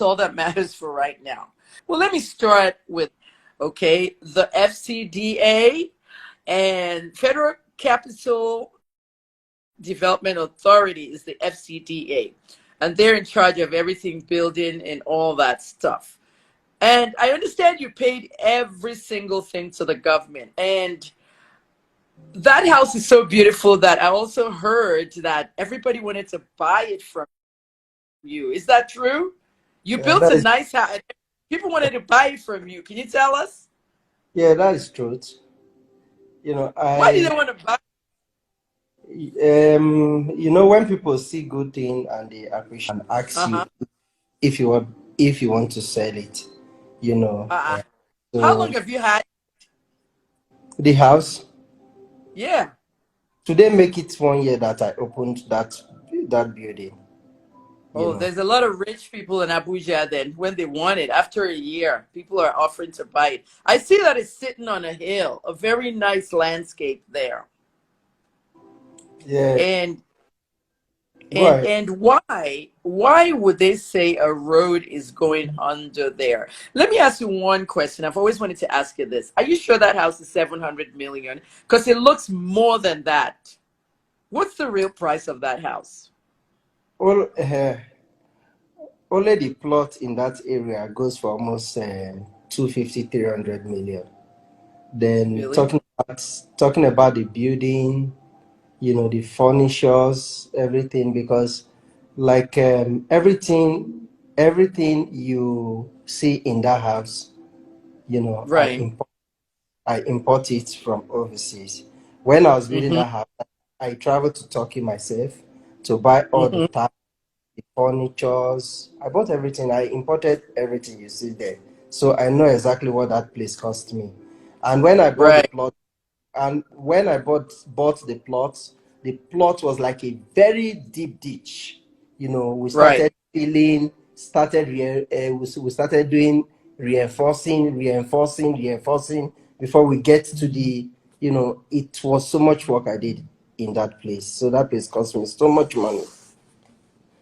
all that matters for right now. Well, let me start with, okay, the FCDA and Federal Capital Development Authority is the FCDA, and they're in charge of everything building and all that stuff. And I understand you paid every single thing to the government. And that house is so beautiful that I also heard that everybody wanted to buy it from you. Is that true? You Yeah, built that a is nice house. People wanted to buy it from you. Can you tell us? yeah, that is truth. Why did I they want to buy? when people see good thing and they appreciate and ask Uh-huh. you if you want to sell it, you know. Uh-uh. How long So have you had? the house Yeah. today make it 1 year that I opened that building, you Oh, know. there's a lot of rich people in Abuja then when they want it. After a year, people are offering to buy it. I see that it's sitting on a hill, a very nice landscape there. Yeah, And go ahead. why would they say a road is going under there? Let me ask you one question. I've always wanted to ask you this. Are you sure that house is 700 million? Because it looks more than that. What's the real price of that house? All only the plot in that area goes for almost 250 300 million. Then Really? talking about the building, the furnitures, everything, because like everything you see in that house, you know, I Right. import I import it from overseas. When I was building Mm-hmm. that house, I traveled to Turkey myself to buy all the Mm-hmm. tiles, the furnitures. I bought everything. I imported everything you see there. So I know exactly what that place cost me. And when I bought the Right. plot, and when I bought the plot was like a very deep ditch. We Right. started filling, we started doing reinforcing before we get to it was so much work I did in that place. So that place cost me so much money.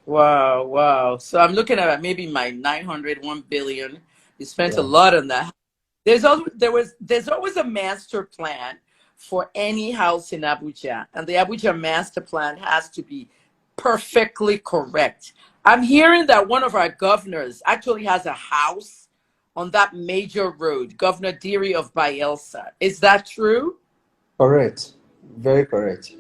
Wow, wow. So I'm looking at maybe my 900, 1 billion. You spent a Yeah. lot on that. There's always a master plan for any house in Abuja, and the Abuja master plan has to be perfectly correct. I'm hearing that one of our governors actually has a house on that major road, Governor Diri of Bayelsa. Is that true? Correct. Very correct.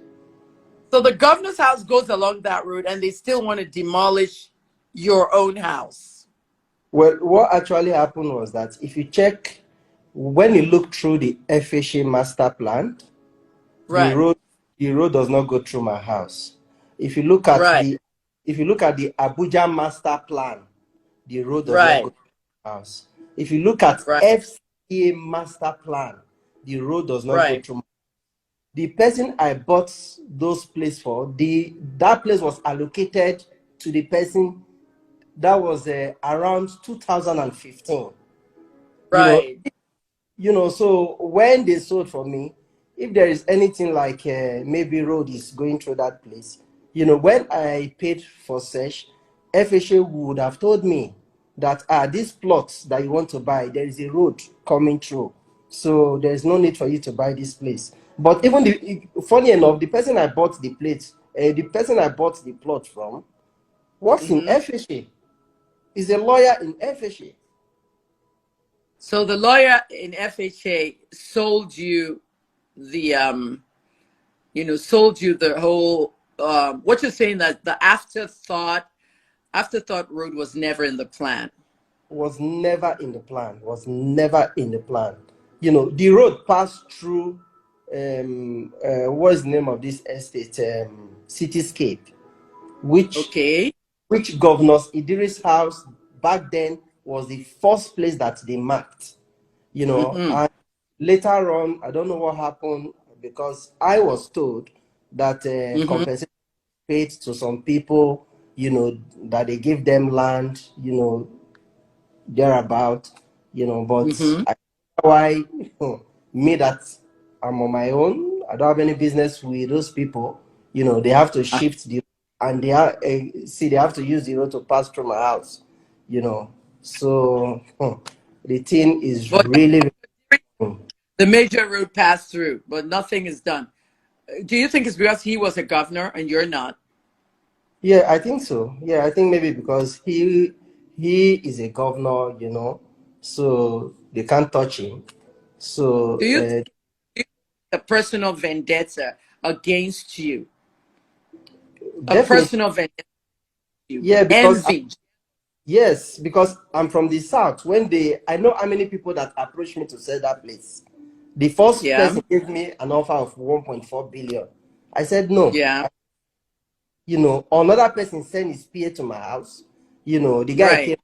So the governor's house goes along that road, and they still want to demolish your own house. Well, what actually happened was that if you check, when you look through the FHA master plan, the Right, road the road does not go through my house. If you look at right, the if you look at the Abuja master plan, the road does not go right, through my house. If you look at right, FCA master plan, the road does not go right. through. The person I bought those place for, the that place was allocated to the person that was around 2015. You know, Right. so when they sold for me, if there is anything like maybe road is going through that place, when I paid for search, FHA would have told me that these plots that you want to buy, there is a road coming through, so there is no need for you to buy this place. But even funny enough, the person I bought the plot from works in Hmm. FHA, is a lawyer in FHA. So the lawyer in FHA sold you the sold you the whole what you're saying, that the afterthought road was never in the plan. Was never in the plan. Was never in the plan. The road passed through. What's the name of this estate? Cityscape, which Okay. Governor's Idris house back then was the first place that they marked. Hmm. And later on, I don't know what happened because I was told that Hmm. compensation paid to some people. That they give them land. Thereabout, but Hmm. I why me that I'm on my own. I don't have any business with those people. They have to shift the and they have to use the road to pass through my house. you know. So the thing is But really, the major road passed through, but nothing is done. Do you think it's because he was a governor and you're not? yeah, I think so. Yeah, I think maybe because he is a governor, you know, so they can't touch him. Do So you think a personal vendetta against you? A definitely, personal vendetta, you yeah, because envy. yes, because I'm from the south. When I know how many people that approached me to sell that place. The first Yeah, person gave me an offer of 1.4 billion. I said no. yeah, You know, another person sent his PA to my house. You know, the guy right. came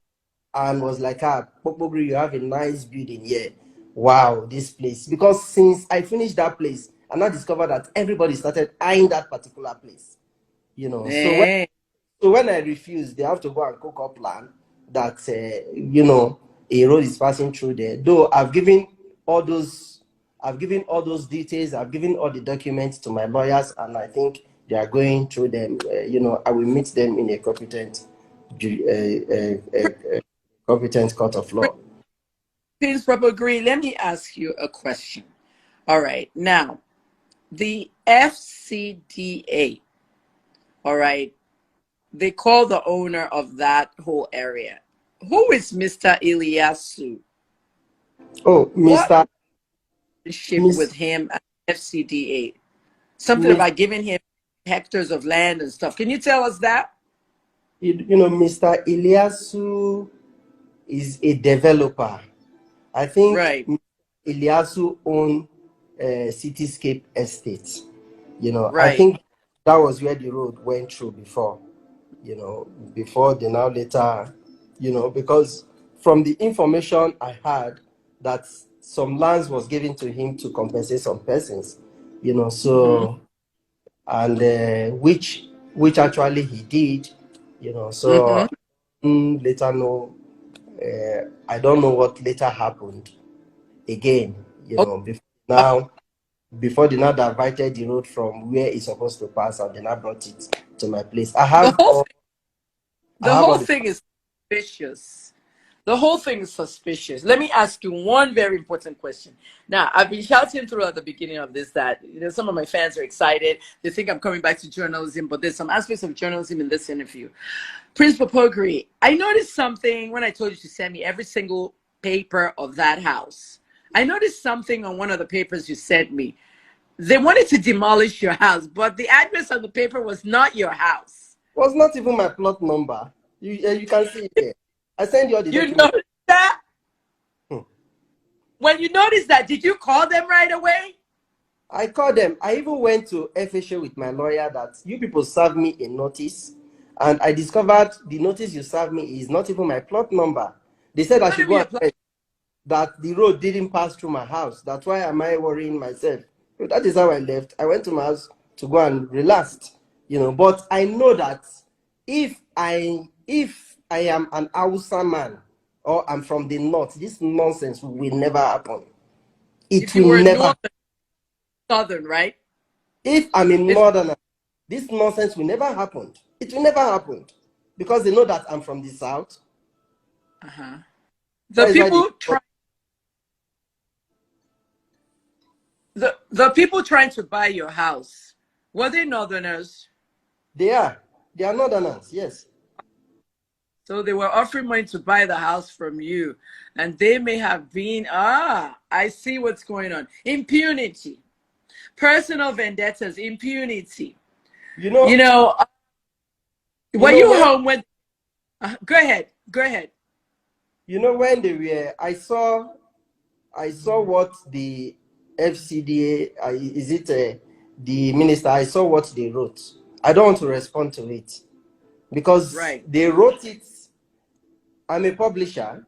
and was like, ah, Kpokpogri, you have a nice building here. Wow, this place. Because since I finished that place, and I discovered that everybody started eyeing that particular place. You know, Eh. so when I refuse, they have to go and cook up plan that you know, a road is passing through there. Though I've given all those details, I've given all the documents to my lawyers, and I think they are going through them. You know, I will meet them in a competent court of law. Prince Kpokpogri, let me ask you a question. All right. Now, the FCDA, all right, they call the owner of that whole area. Who is Mr. Iliasu? Oh, What Mr. relationship Miss with him at FCDA? Something Miss, about giving him hectares of land and stuff. Can you tell us that? you know, Mr. Ilyasu is a developer. I think Right, Ilyasu owned Cityscape Estate. You know, I right. think that was where the road went through before. You know, before they now later, you know, because from the information I had, that some lands was given to him to compensate some persons. You know, Mm-hmm. so and which actually he did. You know, Mm-hmm. so later know. I don't know what later happened again, you Okay. know, before they now diverted the road from where it's supposed to pass and they now brought it to my place. The whole I the have whole all the thing is suspicious. The whole thing is suspicious. Let me ask you one very important question. Now, I've been shouting throughout the beginning of this that some of my fans are excited. They think I'm coming back to journalism, but there's some aspects of journalism in this interview. Prince Kpokpogri, I noticed something when I told you to send me every single paper of that house. I noticed something on one of the papers you sent me. They wanted to demolish your house, but the address on the paper was not your house. was not even my plot number. You can see it here. I send you all the You documents. noticed that? Hmm. When you noticed that, did you call them right away? I called them. I even went to FHO with my lawyer that you people served me a notice, and I discovered the notice you served me is not even my plot number. They said I Not should even go your and plan. check that the road didn't pass through my house. That's why am I worrying myself? So that is how I left. I went to my house to go and relax, you know. But I know that if I am an Hausa man or I'm from the north, this nonsense will never happen. It If you will were never. northern, southern, right? If I'm a If northerner, this nonsense will never happen. It will never happen because they know that I'm from the south. uh-huh. The That is why they. people try the people trying to buy your house, were they northerners? They are. They are northerners. Yes. So they were offering money to buy the house from you. And they may have been, I see what's going on. Impunity, personal vendettas, impunity. You You know. know, You were know you when. home when, go ahead, go ahead. You know when they were. I saw what the FCDA. Is it the minister? I saw what they wrote. I don't want to respond to it because Right. they wrote it. I'm a publisher.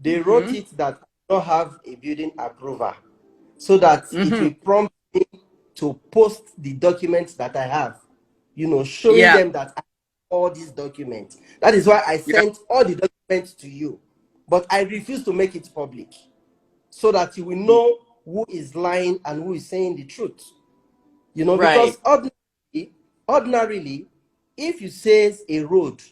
They wrote Mm-hmm. it that I don't have a building approval, so that it Mm-hmm. will prompt me to post the documents that I have, you know, showing Yeah. them that I have all these documents. That is why I Yeah. sent all the documents to you, but I refuse to make it public so that you will know who is lying and who is saying the truth. You know, because Right. ordinarily, if you say a road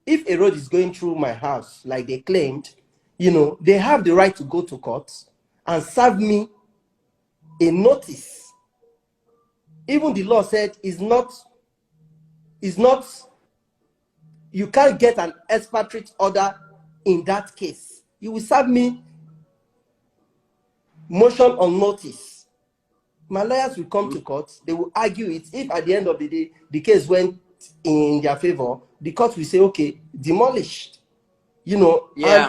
if a road is going through my house, like they claimed, you know, they have the right to go to court and serve me a notice. Even the law said is not, you can't get an expatriate order in that case. You will serve me motion on notice. My lawyers will come to court, they will argue it. If at the end of the day the case went in their favor, the court will say, okay, demolished. You know, Yeah.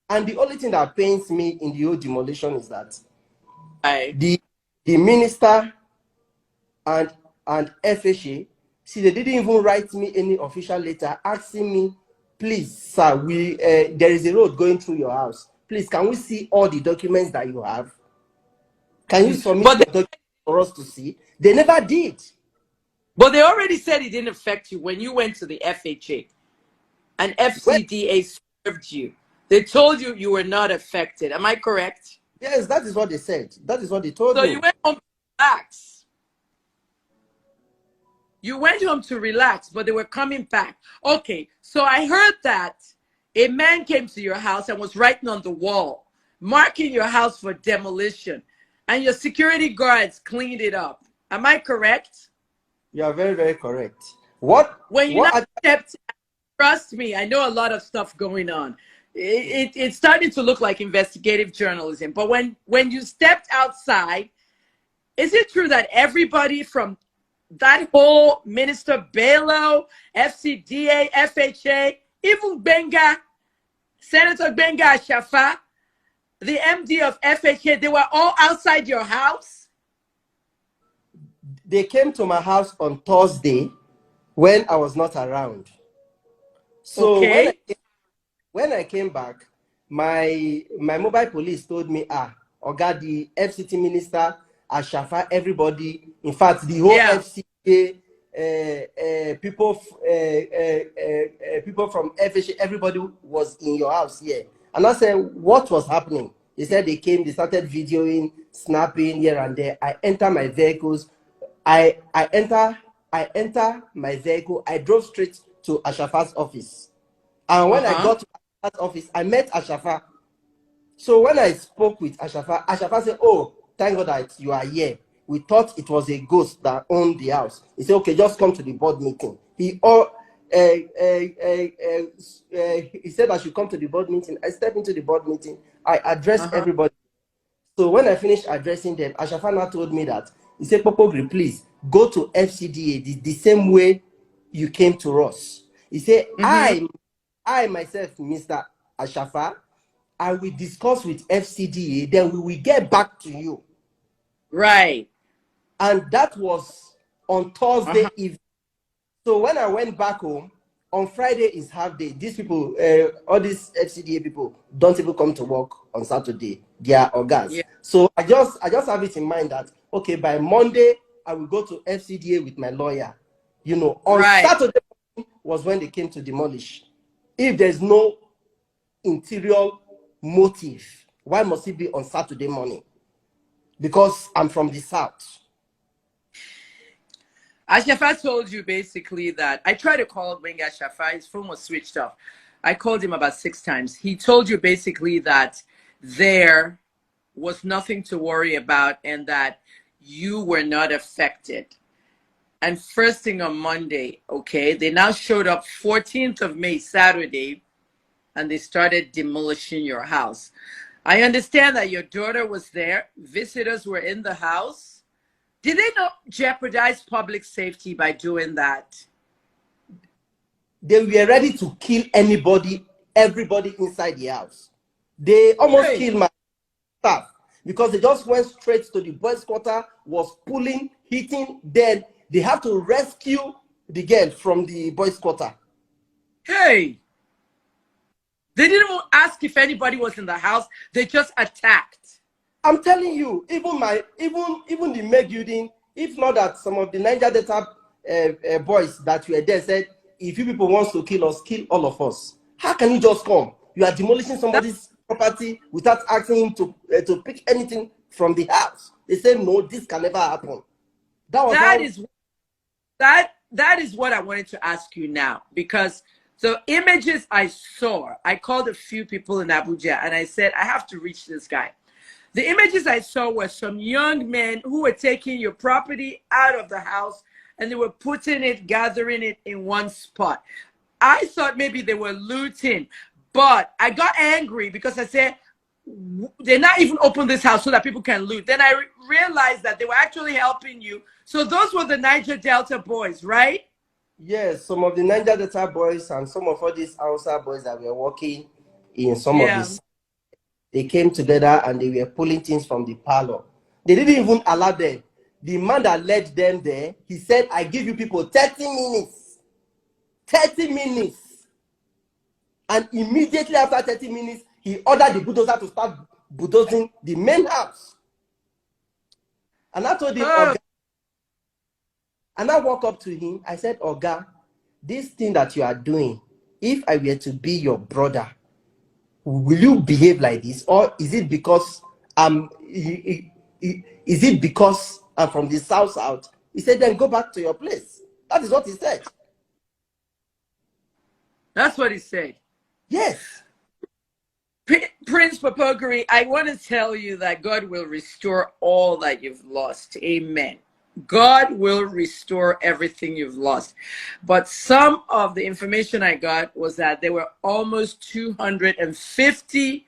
and the only thing that pains me in the whole demolition is that Right. the minister and FHA, see, they didn't even write me any official letter asking me, please, sir, there is a road going through your house. Please, can we see all the documents that you have? Can you submit But your documents for us to see? They never did. they already said it didn't affect you when you went to the FHA and Well, FCDA served you. They told you you were not affected. Am I correct? yes, that is what they said. That is what they told So me. you went home to relax. You went home to relax, but they were coming back. Okay, so I heard that a man came to your house and was writing on the wall, marking your house for demolition, and your security guards cleaned it up. Am I correct? You are very, very correct. When you now stepped, trust me, I know a lot of stuff going on. It's starting to look like investigative journalism. But when you stepped outside, is it true that everybody from that whole Minister Bello, FCDA, FHA, even Benga, Senator Benga Shafa, the MD of FHA, they were all outside your house? They came to my house on Thursday when I was not around. So Okay. when I came back, my mobile police told me, Oga, the FCT minister, Ashafa, everybody, in fact, the whole FCA, people from FHA, everybody was in your house here. And I said, what was happening? They said they came, they started videoing, snapping here and there. I enter my vehicles. I enter my vehicle. I drove straight to Ashafa's office. And when I got to that office, I met Ashafa. So when I spoke with Ashafa, Ashafa said, oh, thank God that you are here. We thought it was a ghost that owned the house. He said, okay, just come to the board meeting. He said I should come to the board meeting. I stepped into the board meeting. I addressed everybody. So when I finished addressing them, Ashafa now told me that, he said, Kpokpogri, please go to FCDA the same way you came to us. He said, I myself, Mr. Ashafa, I will discuss with FCDA, then we will get back to you. Right. And that was on Thursday evening. So when I went back home, on Friday is half day. These people, all these FCDA people, don't even come to work on Saturday. They are organs. Yeah. So I just have it in mind that, okay, by Monday, I will go to FCDA with my lawyer. You know, on Saturday was when they came to demolish. If there's no interior motive, why must it be on Saturday morning? Because I'm from the south. Ashafa told you basically that I tried to call Benga Ashafa, his phone was switched off. I called him about 6 times. He told you basically that there was nothing to worry about and that you were not affected. And first thing on Monday, okay, they now showed up 14th of May, Saturday, and they started demolishing your house. I understand that your daughter was there. Visitors were in the house. Did they not jeopardize public safety by doing that? They were ready to kill everybody inside the house. They almost killed my staff because they just went straight to the boys' quarter, was pulling, hitting. Then they have to rescue the girl from the boys' quarter. Hey! They didn't ask if anybody was in the house. They just attacked. I'm telling you, even the Meg Udin, if not that some of the Niger Delta boys that were there said, if you people want to kill us, kill all of us. How can you just come? You are demolishing somebody's property without asking him to pick anything from the house. They said, no, this can never happen. That is what I wanted to ask you now, because The images I saw, I called a few people in Abuja and I said, I have to reach this guy. The images I saw were some young men who were taking your property out of the house and they were putting it, gathering it in one spot. I thought maybe they were looting, but I got angry because I said, they're not even open this house so that people can loot. Then I realized that they were actually helping you. So those were the Niger Delta boys, right? Yes, some of the Niger Delta boys and some of all these Hausa boys that were working in some of these, they came together and they were pulling things from the parlor. They didn't even allow them. The man that led them there, he said, I give you people 30 minutes. 30 minutes. And immediately after 30 minutes, he ordered the bulldozer to start bulldozing the main house. And I told him, Oga, and I walked up to him. I said, Oga, this thing that you are doing, if I were to be your brother, will you behave like this? Or is it because is it because I'm from the south? He said, then go back to your place. That is what he said. That's what he said. Yes. Prince Kpokpogri, I want to tell you that God will restore all that you've lost. Amen. God will restore everything you've lost. But some of the information I got was that there were almost 250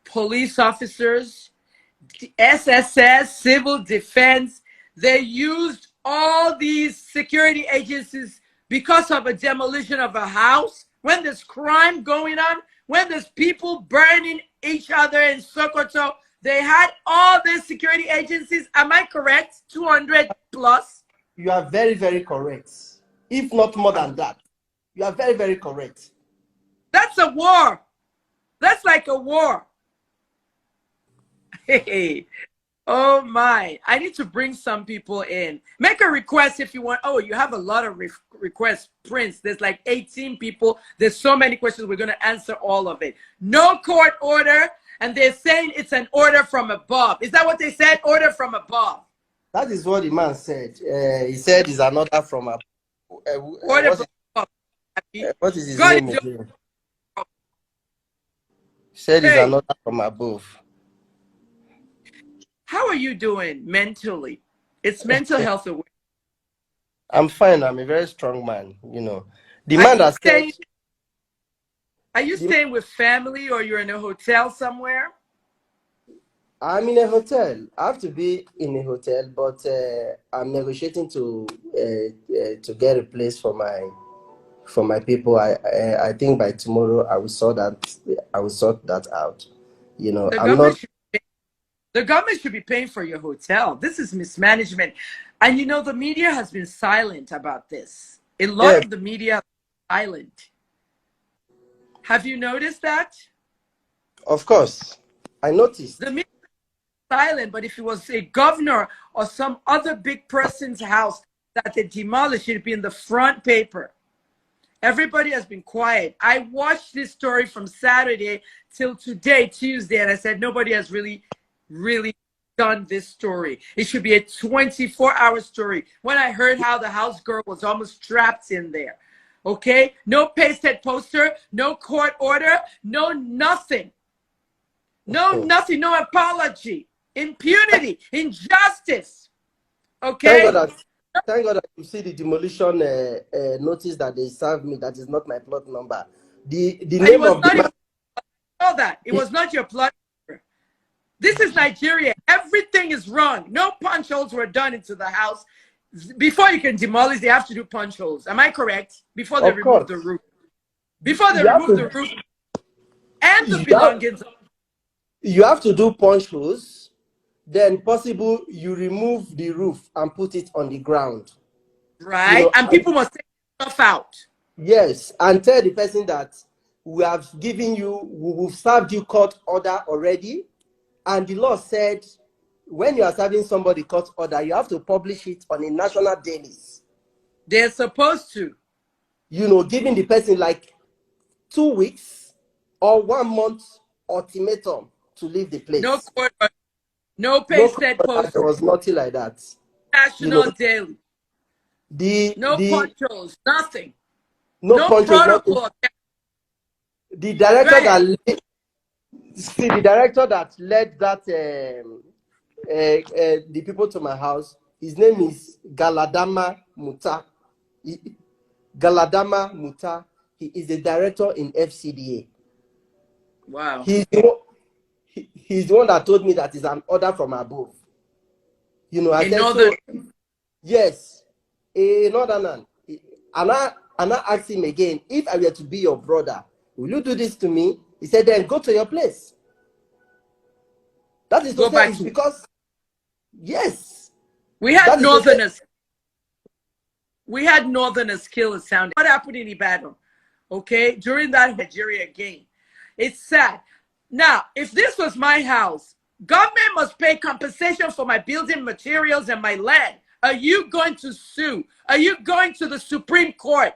police officers, SSS, civil defense. They used all these security agencies because of a demolition of a house. When there's crime going on, when there's people burning each other in Sokoto, they had all these security agencies. Am I correct? 200 plus? You are very, very correct. If not more than that. You are very, very correct. That's a war. That's like a war. Hey. Oh my, I need to bring some people in. Make a request if you want. Oh, you have a lot of requests, Prince. There's like 18 people. There's so many questions. We're going to answer all of it. No court order. And they're saying it's an order from above. Is that what they said? Order from above. That is what the man said. He said it's an order from above. Order from above. What is his name again? He said it's an order from above. How are you doing mentally? It's mental health awareness. I'm fine. I'm a very strong man, you know. The man that said... Are you staying with family or you're in a hotel somewhere? I'm in a hotel. I have to be in a hotel, but I'm negotiating to get a place for my people. I think by tomorrow I will sort that out. You know, the government should be paying for your hotel. This is mismanagement. And you know, the media has been silent about this. A lot of the media is silent. Have you noticed that? Of course. I noticed. The media is silent, but if it was a governor or some other big person's house that they demolished, it'd be in the front paper. Everybody has been quiet. I watched this story from Saturday till today, Tuesday, and I said nobody has really done this story. It should be a 24-hour story. When I heard how the house girl was almost trapped in there. Okay? No pasted poster, no court order, no nothing. No nothing, no apology. Impunity, injustice. Okay? Thank God that you see the demolition notice that they served me. That is not my plot number. The name of the man... I know that. It was not your plot number. This is Nigeria. Everything is wrong. No punch holes were done into the house. Before you can demolish, they have to do punch holes. Am I correct? Before they remove the roof. Before they remove the roof and the belongings. You have to do punch holes. Then possible you remove the roof and put it on the ground. Right. You know, and people must take stuff out. Yes. And tell the person that we have given you, we've served you court order already. And the law said, when you are serving somebody court order, you have to publish it on a national dailies. They're supposed to. You know, giving the person like 2 weeks or 1 month ultimatum to leave the place. No court order. No pasted post. There was nothing like that. National daily. No punch holes, nothing. No No ponchos, nothing. protocol. The Go director ahead. that the director that led that the people to my house, his name is Galadama Muta. Galadama Muta. He is the director in FCDA. Wow. He's the one that told me that it's an order from above. I In said northern. so. Yes, a northern. And I asked him again, if I were to be your brother, will you do this to me? He said, then go to your place. That is to Go say, back it's to. because, yes, We had that is to say, northerners. We had northerners kill a sound. What happened in Ibadan? Okay, during that Nigeria game, it's sad. Now, if this was my house, government must pay compensation for my building materials and my land. Are you going to sue? Are you going to the Supreme Court?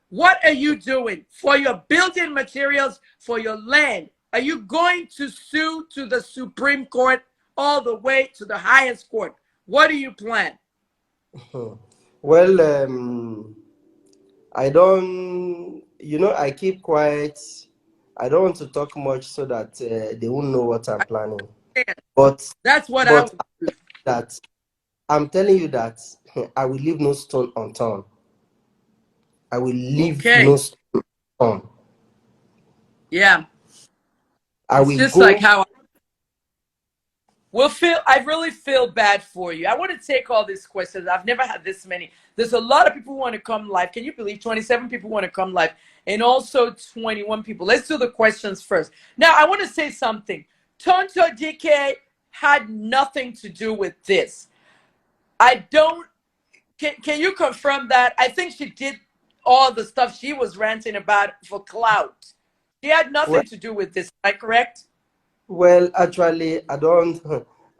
What are you doing for your building materials, for your land? Are you going to sue to the Supreme Court all the way to the highest court? What do you plan? well, I don't, I keep quiet. I don't want to talk much so that they won't know what I'm planning. But, That's what I but would do. that I'm telling you that I will leave no stone unturned. I will leave Okay. no stone unturned. Yeah. I It's will just like go. how I really feel bad for you. I want to take all these questions. I've never had this many. There's a lot of people who want to come live. Can you believe 27 people want to come live? And also 21 people. Let's do the questions first. Now, I want to say something. Tonto Dikeh had nothing to do with this. I don't, can you confirm that? I think she did all the stuff she was ranting about for clout. She had Well, nothing to do with this. Am I correct? well, actually, I don't.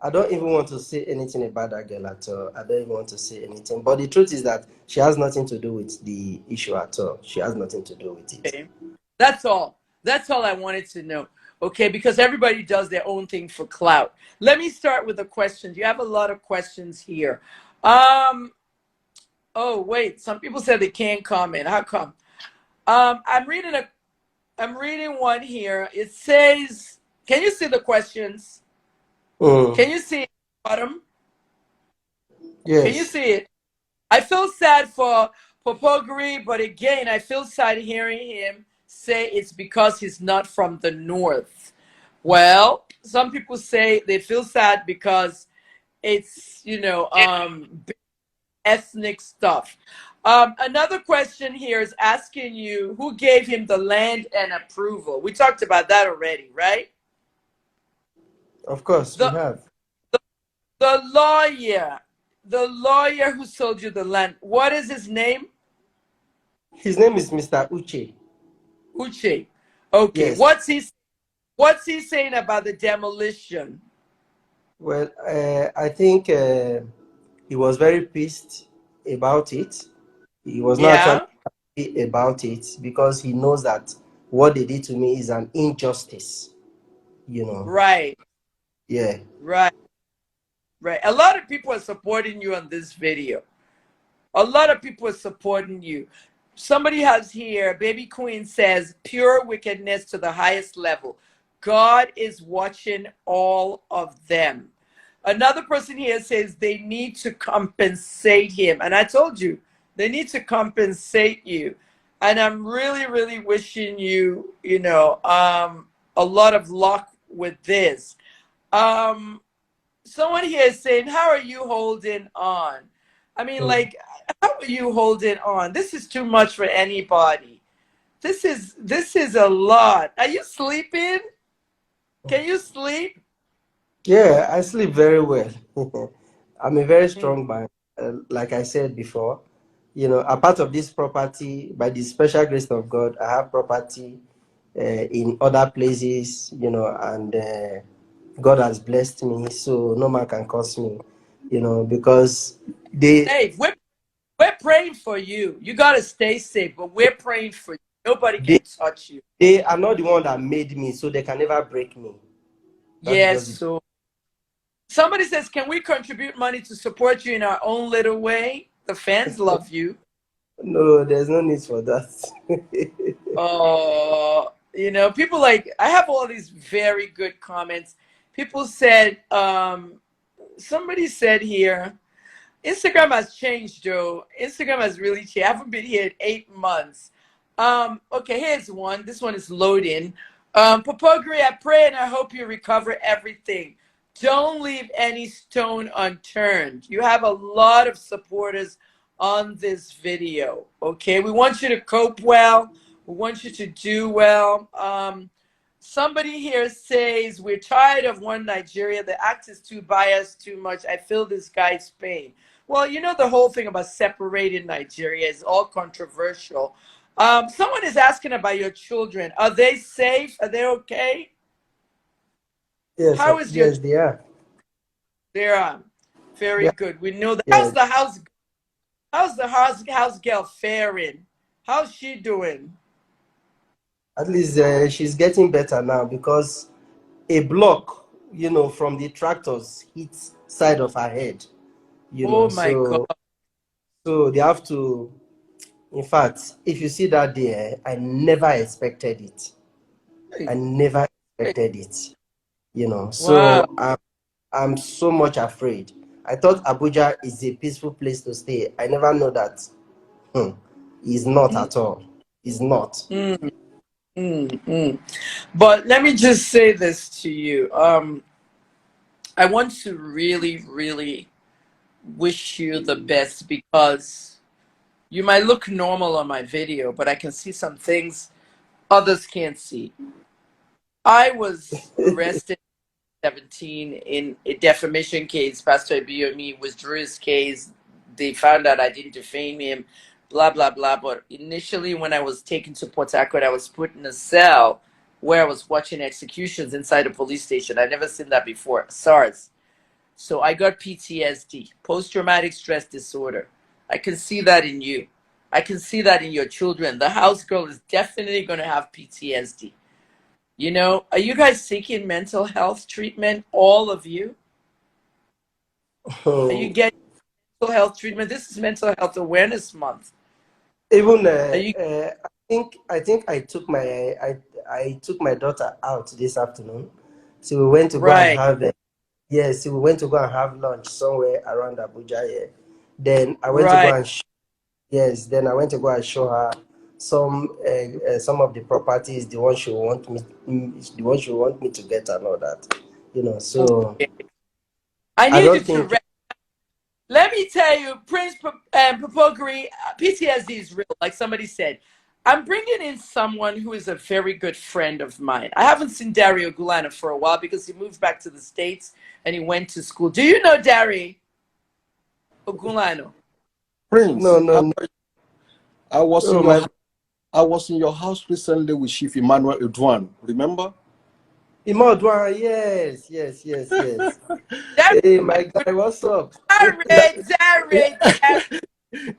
I don't even want to say anything about that girl at all. I don't even want to say anything. But the truth is that she has nothing to do with the issue at all. She has nothing to do with it. Okay. That's all. That's all I wanted to know. Okay, because everybody does their own thing for clout. Let me start with the questions. You have a lot of questions here. Oh wait, some people said they can't comment. How come? I'm reading one here. It says, can you see the questions? Can Mm, you see it at the bottom? Can you yes, see it? I feel sad for Kpokpogri, but again, I feel sad hearing him say it's because he's not from the north. Well, some people say they feel sad because it's, ethnic stuff. Another question here is asking you who gave him the land and approval. We talked about that already, right? of course we The have. the lawyer, the lawyer who sold you the land. What is his name? His name is Mr. Uche. Uche. Okay. Yes. What's he saying about the demolition? Well, I think he was very pissed about it. He was not actually Yeah. happy about it because he knows that what they did to me is an injustice. You know. Right. Yeah. Right. Right. A lot of people are supporting you on this video. A lot of people are supporting you. Somebody has here, Baby Queen says, pure wickedness to the highest level. God is watching all of them. Another person here says they need to compensate him. And I told you, they need to compensate you. And I'm really, really wishing you, a lot of luck with this. Someone here is saying, how are you holding on? I mean, Mm. like, how are you holding on? This is too much for anybody. This is a lot. Are you sleeping? Can you sleep? Yeah, I sleep very well. I'm a very Mm. strong man. Like I said before, a part of this property, by the special grace of God, I have property in other places, and God has blessed me, so no man can curse me, because they Safe. We're praying for you. You gotta stay safe, but we're praying for you. Nobody they can touch you. they are not the one that made me, so they can never break me. That is Yes, just it. so somebody says, can we contribute money to support you in our own little way? The fans love you. No, there's no need for that. Oh, people like, I have all these very good comments. People said, somebody said here, Instagram has changed, Joe. Instagram has really changed. I haven't been here in 8 months. Okay, here's one. This one is loading. Kpokpogri, I pray and I hope you recover everything. Don't leave any stone unturned. You have a lot of supporters on this video. Okay, we want you to cope well. We want you to do well. Somebody here says, we're tired of one Nigeria. The act is too biased, too much. I feel this guy's pain. Well, the whole thing about separating Nigeria is all controversial. Someone is asking about your children. Are they safe? Are they okay? Yes, How is your? yes, they are. They're very Yeah, good. We know that. yeah. How's the house girl faring? How's she doing? At least she's getting better now because a block, from the tractors hits side of her head. Oh my God. So they have to. In fact, if you see that day, I never expected it. I never expected it. Wow. So I'm so much afraid. I thought Abuja is a peaceful place to stay. I never know that. It's not at all. It's not. Mm, mm, mm. But let me just say this to you. I want to really, really wish you the best, because you might look normal on my video, but I can see some things others can't see. I was arrested 17 in a defamation case. Pastor Ibiyomi withdrew his case. They found out I didn't defame him, blah, blah, blah. But initially, when I was taken to Port Harcourt, I was put in a cell where I was watching executions inside a police station. I'd never seen that before. SARS. So I got PTSD, post-traumatic stress disorder. I can see that in you. I can see that in your children. The house girl is definitely going to have PTSD. Are you guys seeking mental health treatment? All of you? Are you getting mental health treatment? This is Mental Health Awareness Month. Even Are you I think I took my daughter out this afternoon. So we went to go and right? have yes, so we went to go and have lunch somewhere around Abuja here. Then I went to go Right. and yes, then I went to go and show her some of the properties, the one she want me to get and all that. So Okay. I I need you don't to think let me tell you, Prince Kpokpogri, PTSD is real, like somebody said. I'm bringing in someone who is a very good friend of mine. I haven't seen Dario Gulana for a while because he moved back to the States and he went to school. Do you know Dario Ogulano? no, Prince, no, no. I was in Oh your my I was in your house recently with Chief M0CKING, remember? Imodwan, yes, yes, yes, yes. Dario, Hey, my guy, what's up? Dario.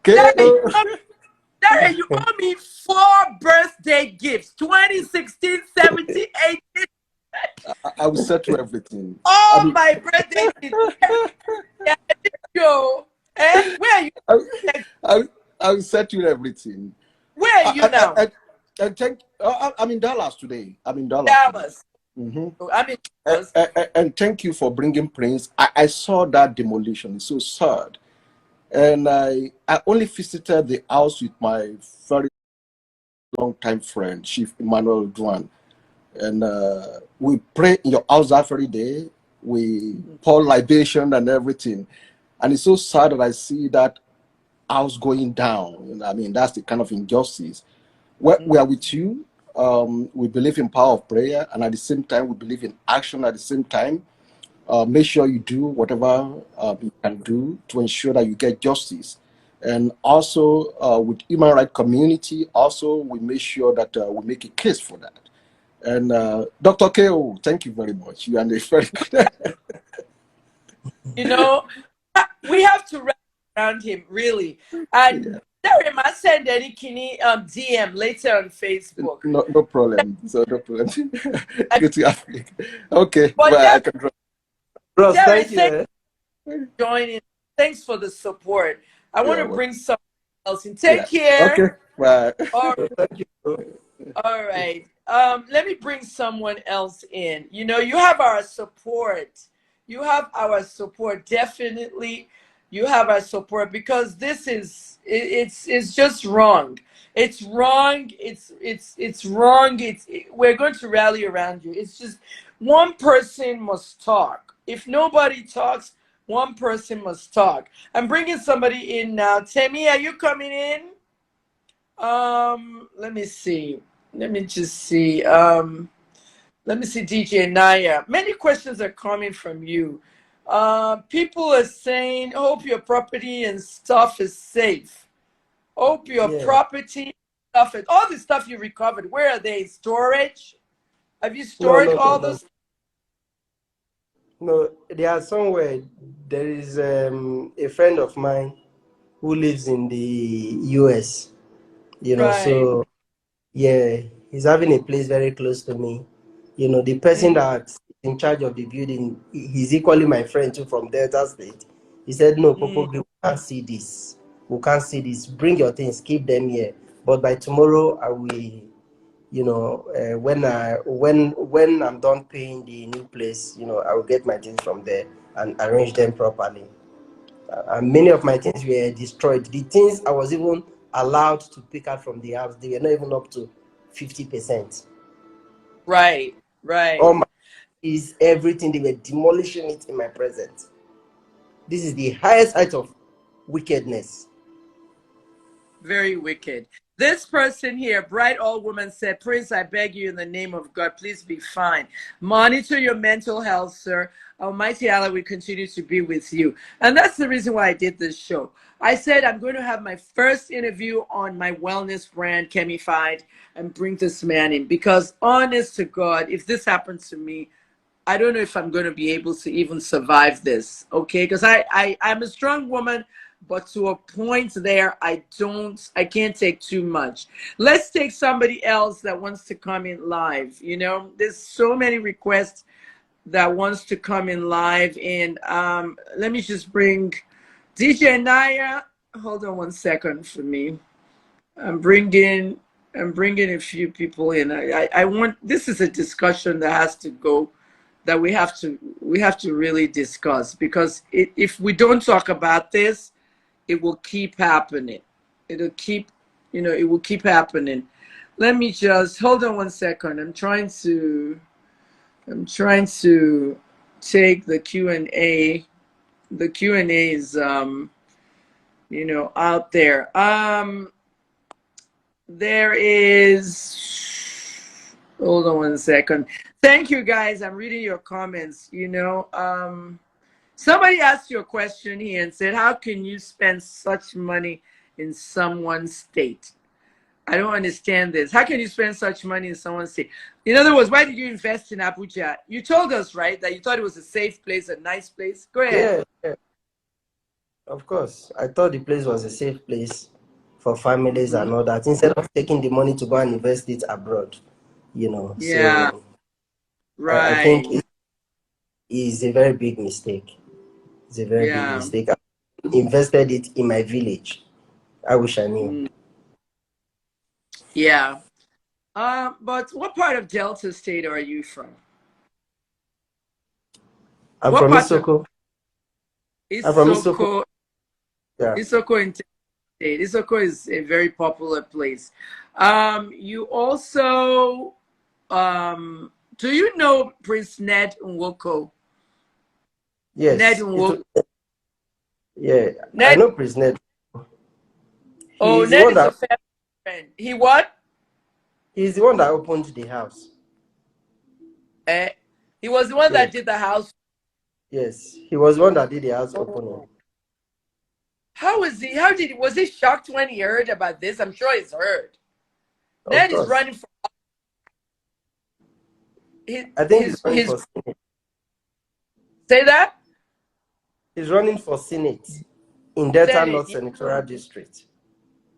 KO. Darren, you owe me 4 birthday gifts: 2016, 17, 18. I will settle everything. I All mean, my birthday gifts. Yeah, yo. Where are you? I, I, I will settle everything. Where are you now? I thank. I'm in Dallas today. I'm in Dallas today. Dallas. Mm-hmm. I'm in Dallas. And thank you for bringing Prince. I saw that demolition. It's so sad. And I only visited the house with my very long time friend, Chief M0CKING. And we pray in your house that very day. We pour libation and everything. And it's so sad that I see that house going down. And I mean, that's the kind of injustice. We are with you. We believe in power of prayer, and at the same time, we believe in action. At the same time, make sure you do whatever you can do to ensure that you get justice. And also with human rights community, also we make sure that we make a case for that. And Dr. KO, thank you very much. You are a very good. We have to rally around him, really. And Yeah. Darren, I send any kidney DM later on Facebook. No problem. So no problem. Good to have you. Okay, But well, I can drop. Bros, Darren, thank you. thanks for joining. Thanks for the support. I want Yeah, to well, bring some Nelson. Yeah. Take care. Okay. Bye. All Thank you. All right. Let me bring someone else in. You know, you have our support. You have our support. Definitely, you have our support because this is it's just wrong. It's wrong. It's wrong. We're going to rally around you. It's just one person must talk. If nobody talks, one person must talk. I'm bringing somebody in now. Temi, are you coming in? Let me see. Let me just see. Let me see, DJ Naya. Many questions are coming from you. People are saying, hope your property and stuff is safe. Hope your Yeah. property stuff is all the stuff you recovered. Where are they? Storage? Have you No, stored no, no, all no. those? No, they are somewhere. There is a friend of mine who lives in the US, Right. so yeah, he's having a place very close to me. The person Mm, that's in charge of the building, he's equally my friend too from Delta State. He said, no, mm, Kpokpogri, we can't see this. We can't see this. Bring your things, keep them here. But by tomorrow, I will, when I'm done paying the new place, I will get my things from there and arrange them properly. And many of my things were destroyed. The things I was even allowed to pick out from the house, they were not even up to 50%. right. All Right. my is everything, they were demolishing it in my presence. This is the highest height of wickedness. Very wicked. This person here, bright old woman, said, Prince, I beg you in the name of God, please be fine. Monitor your mental health, sir. Almighty Allah will continue to be with you. And that's the reason why I did this show. I said I'm going to have my first interview on my wellness brand, Chemified, and bring this man in. Because honest to God, if this happens to me, I don't know if I'm going to be able to even survive this, okay? Because I'm a strong woman, but to a point there, I can't take too much. Let's take somebody else that wants to come in live. There's so many requests that wants to come in live. And let me just bring DJ Naya. Hold on one second for me. I'm bringing a few people in. I want, this is a discussion that has to go, that we have to really discuss, because if we don't talk about this, it will keep happening. It will keep happening. Let me just hold on one second. I'm trying to take the Q&A. The Q&A is out there. There is, hold on one second. Thank you guys. I'm reading your comments. Somebody asked you a question here and said, how can you spend such money in someone's state? I don't understand this. How can you spend such money in someone's state? In other words, why did you invest in Abuja? You told us, right, that you thought it was a safe place, a nice place. Go ahead. Yeah, yeah, of course. I thought the place was a safe place for families Hmm. and all that, instead of taking the money to go and invest it abroad. Yeah, So I think right. it is a very big mistake. It's a very big Yeah. mistake. I invested it in my village. I wish I knew. Mm, yeah. But what part of Delta State are you from? I'm What from part of Isoko. I'm from Isoko. Isoko? Yeah. Isoko in State. Isoko is a very popular place. You also, do you know Prince Ned Nwoko? Ned Yes. Nwoko. Yeah. I Ned. know Prisoner. Oh, He's the Ned one is a that family friend. He what? he's the one that opened the house. Eh, he was the one that Yes. did the house. Yes. He was the one that did the house opening. Oh. How is he? How did he? Was he shocked when he heard about this? I'm sure he's heard. Of Ned is course. running for his I think he's his running his. for Senate. Say that. He's running for Senate in Delta Senate. North Senatorial District.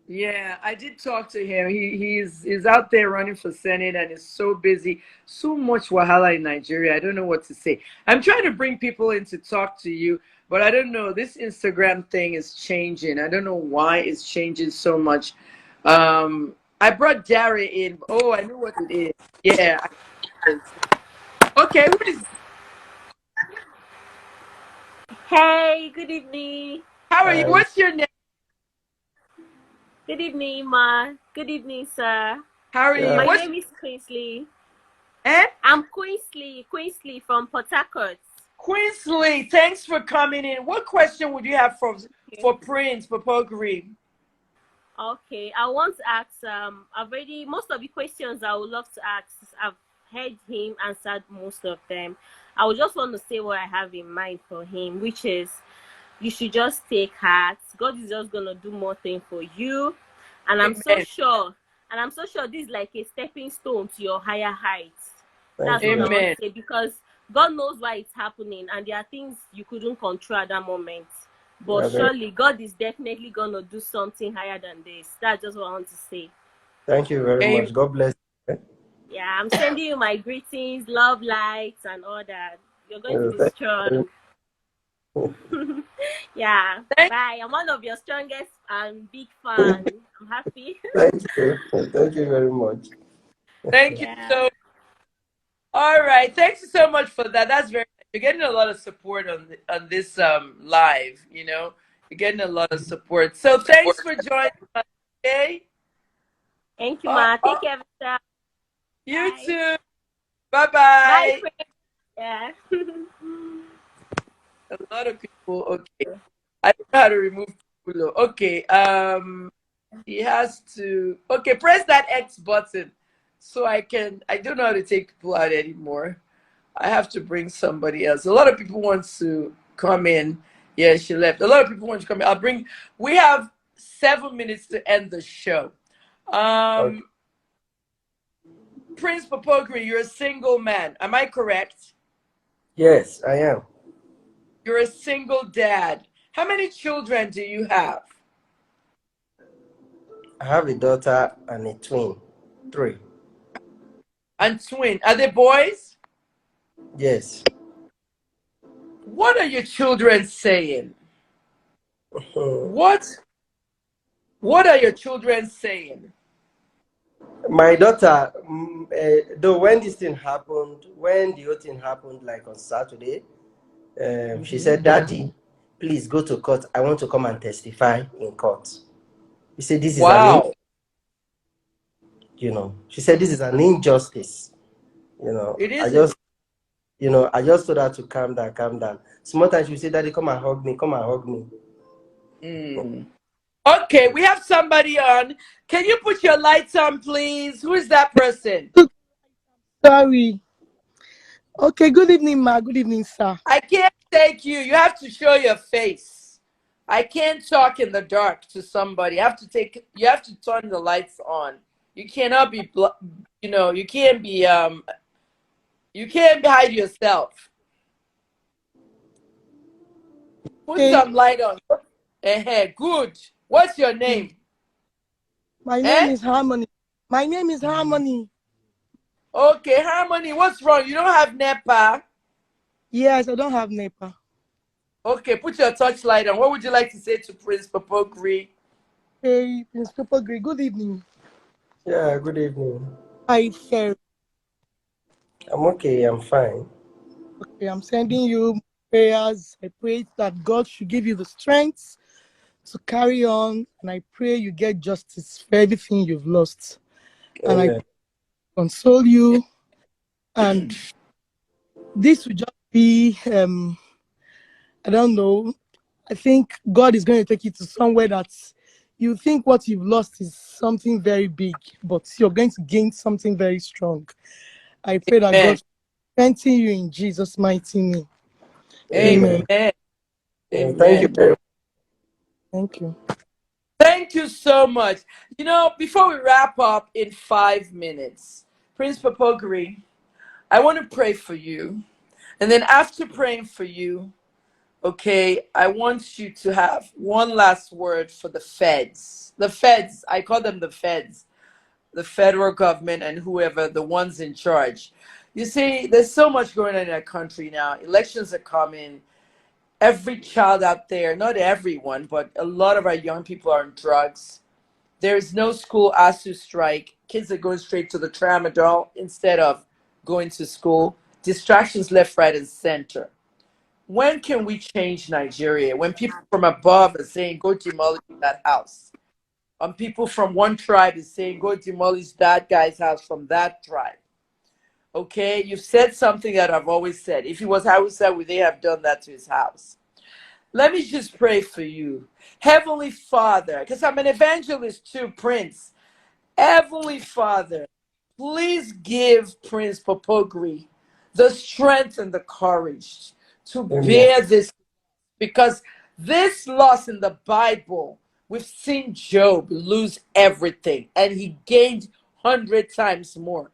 Yeah, I did talk to him. He's out there running for Senate and is so busy. So much wahala in Nigeria. I don't know what to say. I'm trying to bring people in to talk to you, but I don't know. This Instagram thing is changing. I don't know why it's changing so much. I brought Dara in. Oh, I know what it is. Yeah. Okay, who is Hey, good evening. how are you? What's your name? Good evening, Ma. Good evening, sir. How are you? My What's name is Queensley. eh? I'm Queensley from Port Harcourt. Queensley, thanks for coming in. What question would you have for Prince Kpokpogri? Okay, I want to ask. I've already most of the questions I would love to ask. I've heard him answered most of them. I would just want to say what I have in mind for him, which is you should just take heart. God is just gonna do more thing for you, and I'm so Amen. sure. And I'm so sure this is like a stepping stone to your higher heights. Thank That's you all I very want Amen. to say, because God knows why it's happening, and there are things you couldn't control at that moment. But much. surely God is definitely gonna do something higher than this. That's just what I want to say. Thank you very Amen. much. God bless you. Yeah, I'm sending you my greetings, love, lights, and all that. You're going to be Thank strong. you. Yeah, Thank, bye. I'm one of your strongest and big fan. I'm happy. Thank you. Thank you very much. thank you Yeah. so. All right, thanks so much for that. That's very. You're getting a lot of support on this live. You know, you're getting a lot of support. So thanks for joining us. Okay. Thank you, Oh, Ma. oh, Take care of yourself. you Bye. too. Bye Bye, bye. friend. Yeah. A lot of people. Okay, I don't know how to remove people. Okay. He has to. Okay, press that X button, so I can. I don't know how to take people out anymore. I have to bring somebody else. A lot of people want to come in. Yeah, she left. A lot of people want to come in. I'll bring. We have 7 minutes to end the show. Okay. Um, Prince Kpokpogri, you're a single man. Am I correct? Yes, I am. You're a single dad. How many children do you have? I have a daughter and a twin. 3. And twin. Are they boys? Yes. What are your children saying? What? What are your children saying? My daughter, though when this thing happened, when the whole thing happened, like on Saturday, she said, "Daddy, please go to court. I want to come and testify in court." He said, "This is an Wow. She said, "This is an injustice." It I is. just, I just told her to calm down, calm down. Small time she would say, "Daddy, come and hug me, come and hug me." Okay, we have somebody on. Can you put your lights on, please? Who is that person? Sorry. Okay, good evening, ma. Good evening, sir. I can't take you. You have to show your face. I can't talk in the dark to somebody. You have to turn the lights on. You cannot be you can't hide yourself. Put Okay, some light on. Good. What's your name? my name Eh? is Harmony. My name is Harmony. Okay, Harmony, what's wrong? You don't have NEPA? Yes, I don't have NEPA. Okay, put your touchlight on. What would you like to say to Prince Kpokpogri? Hey, Prince Kpokpogri, good evening. Yeah, good evening. Hi, fair. I'm okay, I'm fine. Okay, I'm sending you prayers. I pray that God should give you the strength to carry on, and I pray you get justice for everything you've lost. And I Amen. console you, and this will just be I don't know. I think God is going to take you to somewhere that you think what you've lost is something very big, but you're going to gain something very strong. I pray that Amen. God strengthen you in Jesus' mighty name. Amen. Amen. Amen. Thank you Amen. very much. Thank you. Thank you so much. Before we wrap up in 5 minutes, Prince Kpokpogri, I want to pray for you. And then after praying for you, Okay, I want you to have one last word for the feds. The feds, I call them the feds, the federal government and whoever, the ones in charge. You see, there's so much going on in our country now. Elections are coming. Every child out there, not everyone, but a lot of our young people are on drugs. There is no school ASU strike. Kids are going straight to the tramadol instead of going to school. Distractions left, right, and center. When can we change Nigeria? When people from above are saying, go demolish that house. And people from one tribe is saying, go demolish that guy's house from that tribe. Okay, you've said something that I've always said. If he was H0USE, would they have done that to his house? Let me just pray for you. Heavenly Father, because I'm an evangelist too, Prince. Heavenly Father, please give Prince Kpokpogri the strength and the courage to Amen. bear this, because this loss in the Bible, we've seen Job lose everything and he gained 100 times more.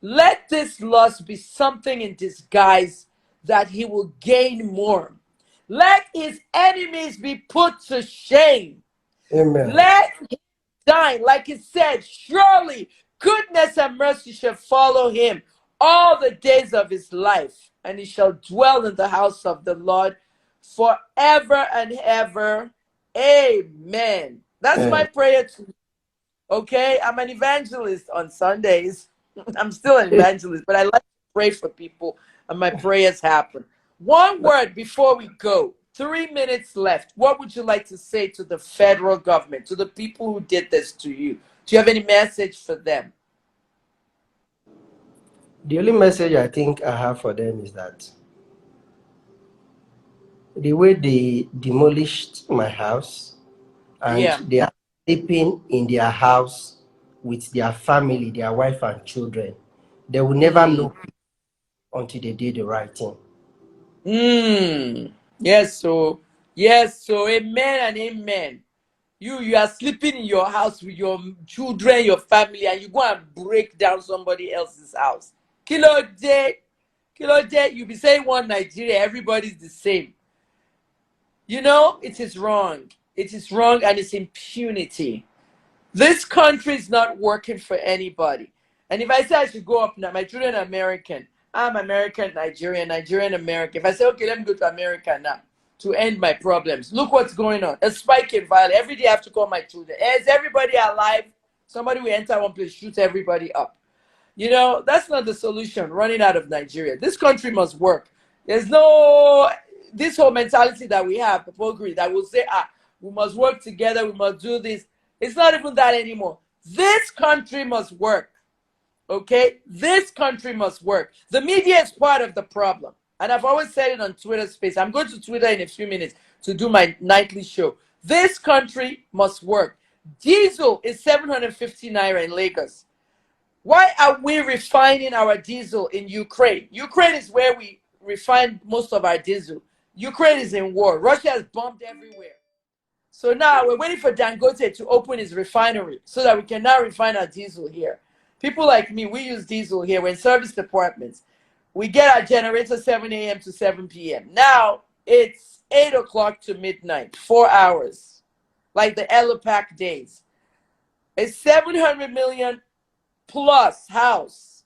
Let this loss be something in disguise that he will gain more. Let his enemies be put to shame. Amen. Let him die. Like it said, surely goodness and mercy shall follow him all the days of his life, and he shall dwell in the house of the Lord forever and ever. Amen. That's my prayer to you. Okay, I'm an evangelist on Sundays. I'm still an evangelist, but I like to pray for people, and my prayers happen. One word before we go. 3 minutes left. What would you like to say to the federal government, to the people who did this to you? Do you have any message for them? The only message I think I have for them is that the way they demolished my house and Yeah. they are sleeping in their house with their family, their wife and children, they will never know until they did the right thing. Yes, so amen and amen. You are sleeping in your house with your children, your family, and you go and break down somebody else's house. Kilo day, you be saying one Nigeria, everybody's the same. You know, it is wrong. It is wrong, and it's impunity. This country is not working for anybody. And if I say I should go up now, my children are American. I'm American, Nigerian, Nigerian, American. If I say, okay, let me go to America now to end my problems. Look what's going on. A spike in violence. Every day I have to call my children. Is everybody alive? Somebody will enter one place, shoot everybody up. You know, that's not the solution, running out of Nigeria. This country must work. There's no, this whole mentality that we have, Kpokpogri, that will say, we must work together, we must do this. It's not even that anymore. This country must work. Okay? This country must work. The media is part of the problem. And I've always said it on Twitter space. I'm going to Twitter in a few minutes to do my nightly show. This country must work. Diesel is 750 naira in Lagos. Why are we refining our diesel in Ukraine? Ukraine is where we refine most of our diesel. Ukraine is in war. Russia has bombed everywhere. So now we're waiting for Dangote to open his refinery so that we can now refine our diesel here. People like me, we use diesel here. We're in service departments. We get our generator 7 a.m. to 7 p.m. Now it's 8 o'clock to midnight, 4 hours, like the Elopac days. A 700 million plus house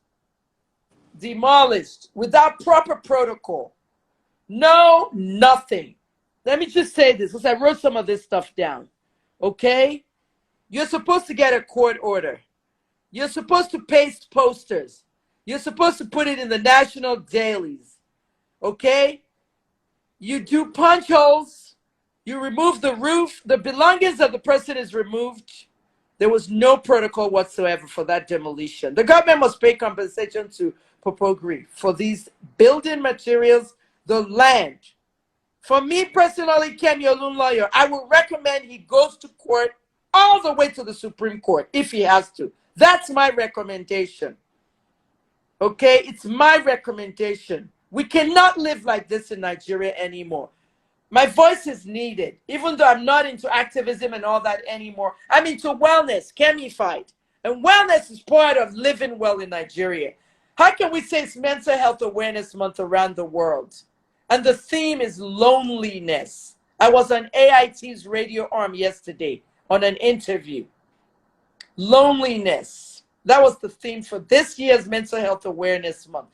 demolished without proper protocol. No, nothing. Let me just say this, because I wrote some of this stuff down. Okay? You're supposed to get a court order. You're supposed to paste posters. You're supposed to put it in the national dailies. Okay? You do punch holes. You remove the roof. The belongings of the person is removed. There was no protocol whatsoever for that demolition. The government must pay compensation to Kpokpogri for these building materials, the land. For me personally, Kemi Olun lawyer, I would recommend he goes to court all the way to the Supreme Court if he has to. That's my recommendation. Okay, it's my recommendation. We cannot live like this in Nigeria anymore. My voice is needed, even though I'm not into activism and all that anymore. I'm into wellness, Kemified. And wellness is part of living well in Nigeria. How can we say it's Mental Health Awareness Month around the world? And the theme is loneliness. I was on AIT's radio arm yesterday on an interview. Loneliness. That was the theme for this year's Mental Health Awareness Month.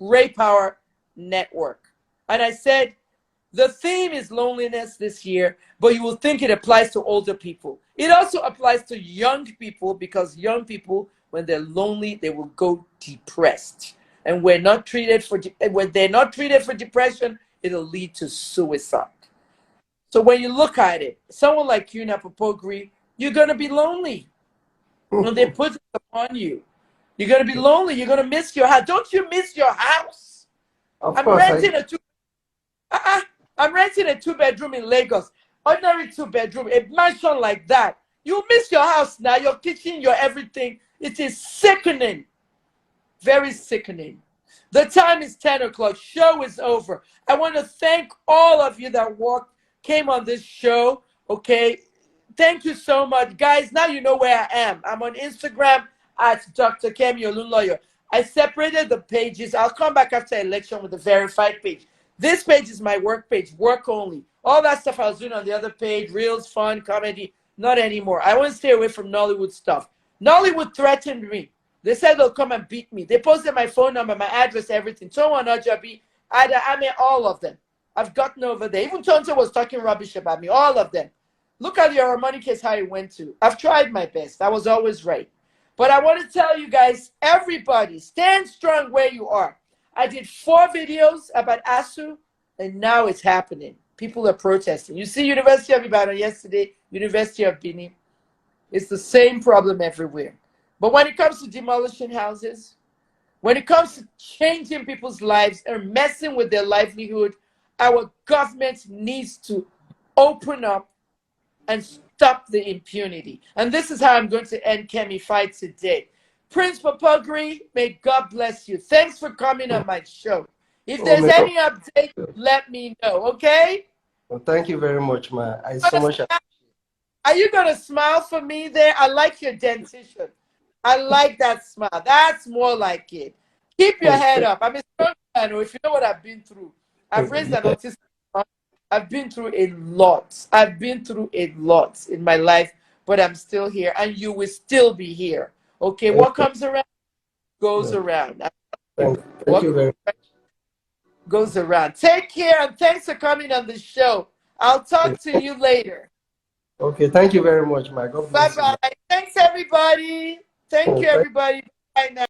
Ray Power Network. And I said, the theme is loneliness this year, but you will think it applies to older people. It also applies to young people, because young people, when they're lonely, they will go depressed. And when they're not treated for depression, it'll lead to suicide. So when you look at it, someone like you, Kpokpogri, you're going to be lonely. When they put it upon you, you're going to be lonely. You're going to miss your house. Don't you miss your house? I'm renting a two-bedroom in Lagos. Ordinary two-bedroom, a mansion like that. You miss your house now, your kitchen, your everything. It is sickening. Very sickening. The time is 10 o'clock. Show is over. I want to thank all of you that came on this show. Okay. Thank you so much. Guys, now you know where I am. I'm on Instagram at Dr. Kemi Olunloyo. I separated the pages. I'll come back after election with the verified page. This page is my work page, work only. All that stuff I was doing on the other page, reels, fun, comedy, not anymore. I want to stay away from Nollywood stuff. Nollywood threatened me. They said they'll come and beat me. They posted my phone number, my address, everything. Tonto Ojabi, I mean, all of them. I've gotten over there. Even Tonto was talking rubbish about me, all of them. Look at your money case, how it went to. I've tried my best. I was always right. But I want to tell you guys, everybody, stand strong where you are. I did 4 videos about ASU, and now it's happening. People are protesting. You see University of Ibadan yesterday, University of Benin. It's the same problem everywhere. But when it comes to demolishing houses, when it comes to changing people's lives and messing with their livelihood, our government needs to open up and stop the impunity. And this is how I'm going to end Kemi Fight today. Prince Kpokpogri, may God bless you. Thanks for coming on my show. If there's any update, let me know, okay? Well, thank you very much, ma. Are you going to smile for me there? I like your dentition. I like that smile. That's more like it. Keep your head up. I'm a strong man. If you know what I've been through, I've raised an autistic son. I've been through a lot. I've been through a lot in my life, but I'm still here, and you will still be here. Okay, what comes around goes around. Thank you very much. Goes around. Take care, and thanks for coming on the show. I'll talk to you later. Okay, thank you very much, ma. God bless you. Bye-bye. Thanks, everybody. Thank you, everybody. Bye now.